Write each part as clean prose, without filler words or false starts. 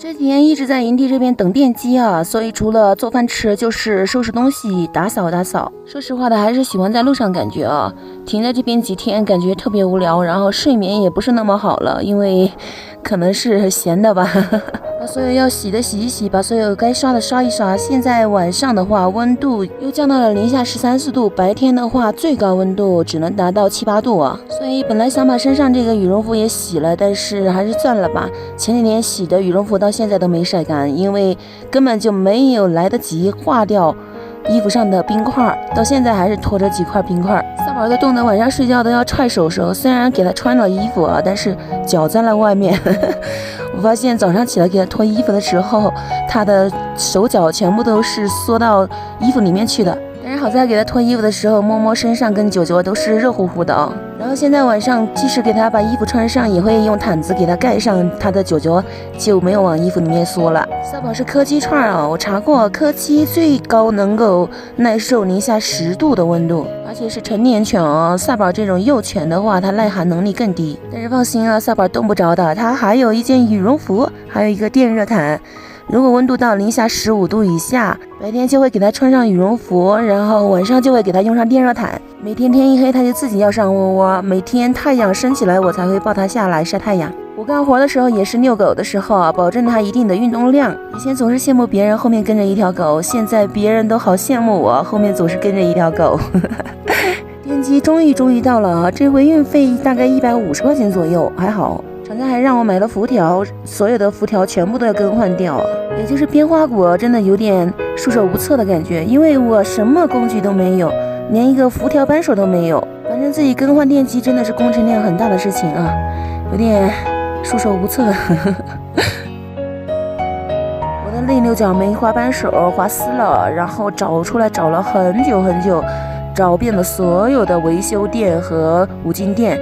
这几天一直在营地这边等电机啊，所以除了做饭吃，就是收拾东西、打扫打扫。说实话的，还是喜欢在路上感觉啊。停在这边几天，感觉特别无聊，然后睡眠也不是那么好了，因为可能是闲的吧。把所有要洗的洗一洗，把所有该刷的刷一刷。现在晚上的话，温度又降到了零下13、14度，白天的话最高温度只能达到7、8度啊。所以本来想把身上这个羽绒服也洗了，但是还是算了吧。前几天洗的羽绒服到现在都没晒干，因为根本就没有来得及化掉衣服上的冰块，到现在还是拖着几块冰块。撒宝都冻得晚上睡觉都要踹手手，虽然给他穿了衣服啊，但是脚在了外面。我发现早上起来给他脱衣服的时候，他的手脚全部都是缩到衣服里面去的。但是好在给他脱衣服的时候，摸摸身上跟脚脚都是热乎乎的啊。然后现在晚上即使给他把衣服穿上，也会用毯子给他盖上，他的脚脚就没有往衣服里面缩了。撒宝是柯基串啊，我查过，柯基最高能够耐受零下10度的温度，而且是成年犬哦。撒宝这种幼犬的话，它耐寒能力更低。但是放心啊，撒宝冻不着的，它还有一件羽绒服，还有一个电热毯。如果温度到零下15度以下，白天就会给它穿上羽绒服，然后晚上就会给它用上电热毯。每天天一黑，它就自己要上窝窝，每天太阳升起来，我才会抱它下来晒太阳。我干活的时候也是遛狗的时候啊，保证它一定的运动量。以前总是羡慕别人后面跟着一条狗，现在别人都好羡慕我后面总是跟着一条狗。电机终于到了啊，这回运费大概150块钱左右，还好。厂家还让我买了辐条，所有的辐条全部都要更换掉，也就是编花鼓真的有点束手无策的感觉，因为我什么工具都没有，连一个辐条扳手都没有。反正自己更换电机真的是工程量很大的事情啊，有点束手无策。我的内六角没滑扳手，滑丝了，然后找了很久，找遍了所有的维修店和五金店，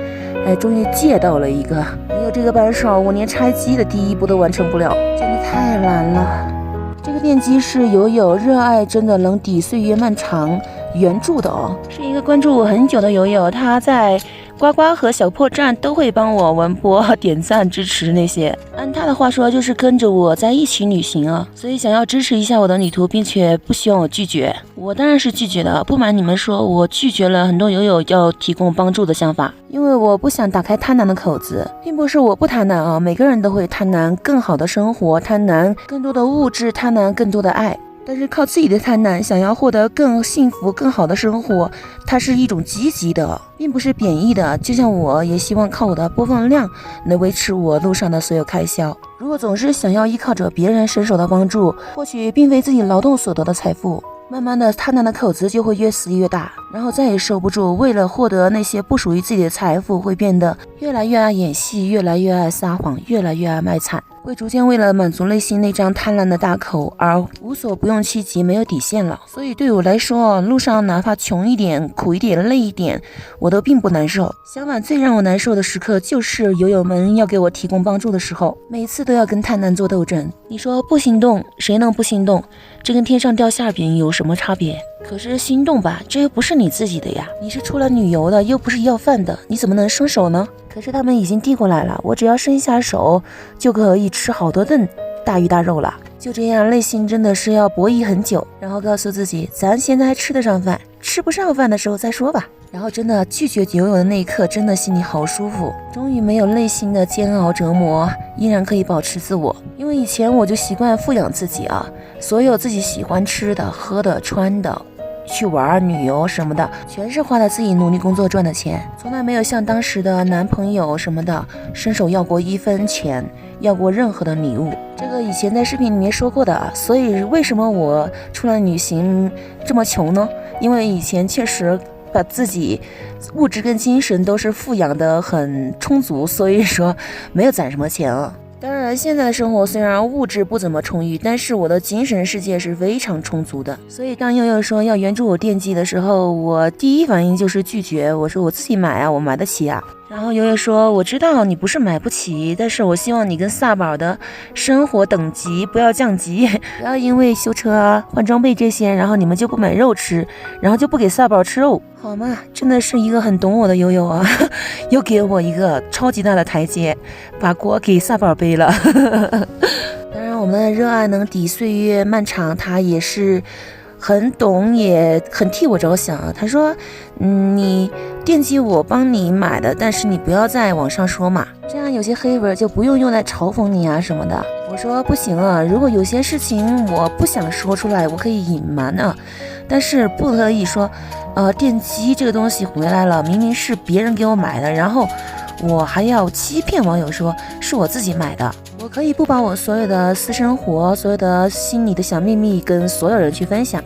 终于借到了一个。没有这个扳手，我连拆机的第一步都完成不了，真的太难了。这个电机是友友热爱真的能抵岁月漫长原著的哦，是一个关注我很久的友友，他在呱呱和小破站都会帮我完播、点赞、支持那些。按他的话说，就是跟着我在一起旅行啊，所以想要支持一下我的旅途，并且不希望我拒绝。我当然是拒绝的，不瞒你们说，我拒绝了很多友友要提供帮助的想法，因为我不想打开贪婪的口子，并不是我不贪婪啊，每个人都会贪婪更好的生活，贪婪更多的物质，贪婪更多的爱。但是靠自己的贪婪想要获得更幸福更好的生活，它是一种积极的，并不是贬义的。就像我也希望靠我的播放量能维持我路上的所有开销。如果总是想要依靠着别人伸手的帮助，获取并非自己劳动所得的财富，慢慢的贪婪的口子就会越撕越大，然后再也收不住，为了获得那些不属于自己的财富，会变得越来越爱演戏，越来越爱撒谎，越来越爱卖惨，会逐渐为了满足内心那张贪婪的大口而无所不用其极，没有底线了。所以对我来说，路上哪怕穷一点、苦一点、累一点，我都并不难受。相反，最让我难受的时刻就是友友们要给我提供帮助的时候，每次都要跟贪婪做斗争。你说不心动，谁能不心动？这跟天上掉馅饼有什么差别？可是心动吧，这又不是你自己的呀，你是出来旅游的，又不是要饭的，你怎么能伸手呢？可是他们已经递过来了，我只要伸下手就可以吃好多顿大鱼大肉了。就这样，内心真的是要博弈很久，然后告诉自己，咱现在还吃得上饭，吃不上饭的时候再说吧。然后真的拒绝友友的那一刻，真的心里好舒服，终于没有内心的煎熬折磨，依然可以保持自我。因为以前我就习惯富养自己啊，所有自己喜欢吃的、喝的、穿的，去玩、旅游什么的，全是花在自己努力工作赚的钱，从来没有像当时的男朋友什么的伸手要过1分钱，要过任何的礼物。这个以前在视频里面说过的，所以为什么我出来旅行这么穷呢？因为以前确实把自己物质跟精神都是富养的很充足，所以说没有攒什么钱啊。当然现在的生活虽然物质不怎么充裕，但是我的精神世界是非常充足的。所以当悠悠说要援助我电击的时候，我第一反应就是拒绝，我说我自己买啊，我买得起啊。然后悠悠说，我知道你不是买不起，但是我希望你跟撒宝的生活等级不要降级，不要因为修车啊、换装备这些，然后你们就不买肉吃，然后就不给撒宝吃肉，好吗？真的是一个很懂我的悠悠啊，又给我一个超级大的台阶，把锅给撒宝背了。当然们的热爱能抵岁月漫长，他也是很懂，也很替我着想。他说，你惦记我帮你买的，但是你不要在网上说嘛，这样有些黑文就不用来嘲讽你啊什么的。我说不行啊，如果有些事情我不想说出来，我可以隐瞒啊，但是不可以说，电机这个东西回来了，明明是别人给我买的，然后我还要欺骗网友说是我自己买的。我可以不把我所有的私生活、所有的心里的小秘密跟所有人去分享，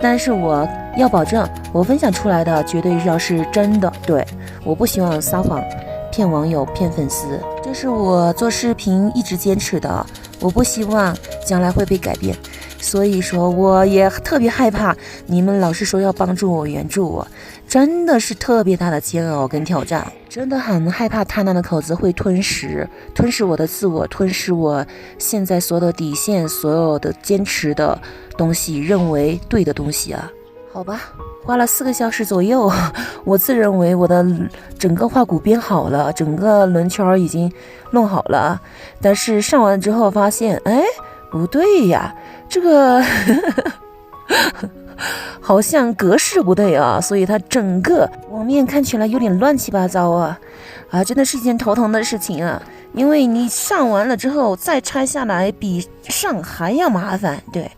但是我要保证我分享出来的绝对要是真的。对，我不希望撒谎、骗网友、骗粉丝，这是我做视频一直坚持的，我不希望将来会被改变。所以说我也特别害怕你们老是说要帮助我、援助我，真的是特别大的煎熬跟挑战，真的很害怕贪婪的口子会吞噬我的自我，吞噬我现在所有的底线，所有的坚持的东西，认为对的东西啊。好吧，花了4个小时左右，我自认为我的整个画骨编好了，整个轮圈已经弄好了，但是上完之后发现，不对呀，这个好像格式不对啊，所以它整个网面看起来有点乱七八糟啊，真的是一件头疼的事情啊，因为你上完了之后再拆下来比上还要麻烦。对，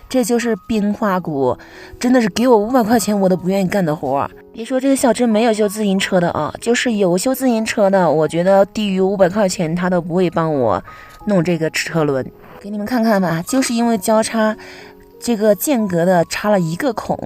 这就是编画骨，真的是给我500块钱我都不愿意干的活。别说这个小镇没有修自行车的啊，就是有修自行车的，我觉得低于500块钱他都不会帮我弄这个车轮。给你们看看吧，就是因为交叉这个间隔的插了1个孔，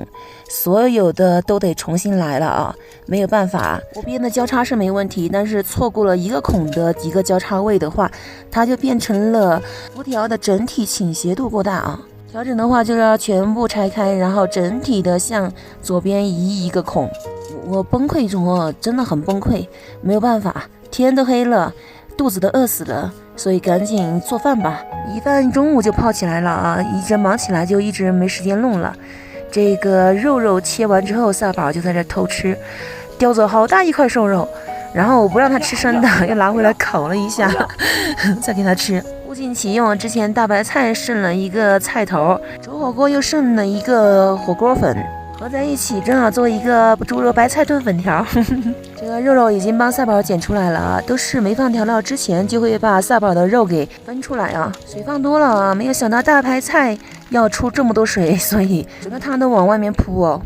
所有的都得重新来了啊，没有办法，我编的交叉是没问题，但是错过了1个孔的一个交叉位的话，它就变成了辐条的整体倾斜度过大啊。调整的话就是要全部拆开，然后整体的向左边移1个孔。我崩溃中哦，真的很崩溃，没有办法，天都黑了，肚子都饿死了，所以赶紧做饭吧。一饭中午就泡起来了啊，一直忙起来就一直没时间弄了。这个肉切完之后，萨宝就在这偷吃，叼走好大一块瘦肉，然后我不让他吃生的，又拿回来烤了一下，再给他吃。物尽其用，之前大白菜剩了1个菜头，煮火锅又剩了1个火锅粉，合在一起正好做一个猪肉白菜炖粉条。这个肉已经帮萨宝剪出来了啊，都是没放调料之前就会把萨宝的肉给分出来啊，水放多了啊，没有想到大白菜要出这么多水，所以整个汤都往外面扑哦。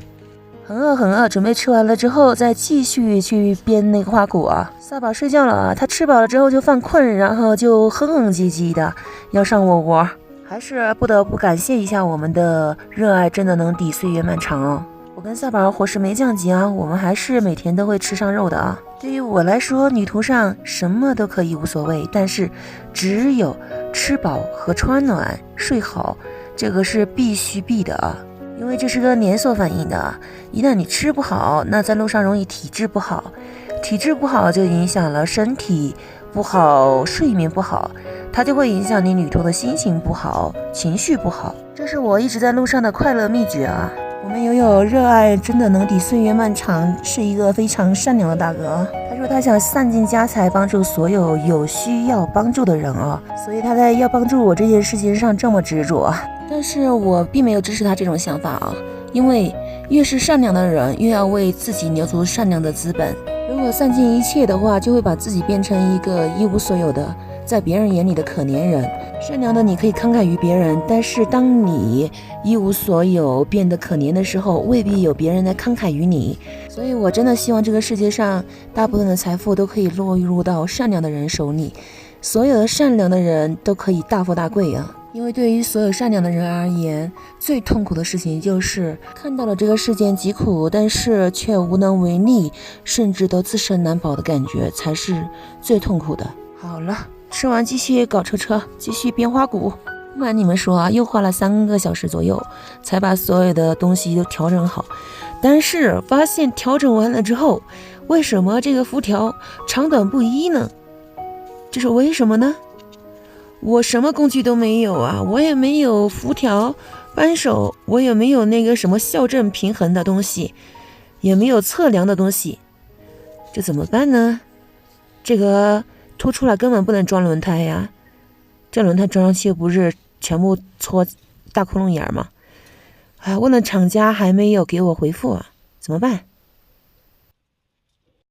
很饿，准备吃完了之后再继续去编那个花骨啊。萨宝睡觉了啊，他吃饱了之后就犯困，然后就哼哼唧唧的要上我窝。还是不得不感谢一下我们的热爱，真的能抵岁月漫长哦。我跟萨宝伙食没降级啊，我们还是每天都会吃上肉的啊。对于我来说，旅途上什么都可以无所谓，但是只有吃饱和穿暖睡好，这个是必的啊。因为这是个连锁反应的，一旦你吃不好，那在路上容易体质不好，体质不好就影响了身体不好，睡眠不好，它就会影响你旅途的心情不好，情绪不好。这是我一直在路上的快乐秘诀啊。我们有热爱真的能抵岁月漫长，是一个非常善良的大哥。他说他想散尽家财帮助所有有需要帮助的人啊，所以他在要帮助我这件事情上这么执着。但是我并没有支持他这种想法啊，因为越是善良的人，越要为自己留足善良的资本。如果散尽一切的话，就会把自己变成一个一无所有的，在别人眼里的可怜人。善良的你可以慷慨于别人，但是当你一无所有变得可怜的时候，未必有别人来慷慨于你。所以我真的希望这个世界上大部分的财富都可以落入到善良的人手里，所有的善良的人都可以大富大贵啊。因为对于所有善良的人而言，最痛苦的事情就是看到了这个世间疾苦，但是却无能为力，甚至都自身难保的感觉才是最痛苦的。好了，吃完继续搞车，继续编花骨。不瞒你们说啊，又花了3个小时左右才把所有的东西都调整好，但是发现调整完了之后，为什么这个辐条长短不一呢？这是为什么呢？我什么工具都没有啊，我也没有辐条扳手，我也没有那个什么校正平衡的东西，也没有测量的东西，这怎么办呢？这个凸出来根本不能装轮胎呀，这轮胎装上去又不是全部戳大窟窿眼嘛。哎，问了厂家还没有给我回复啊，怎么办？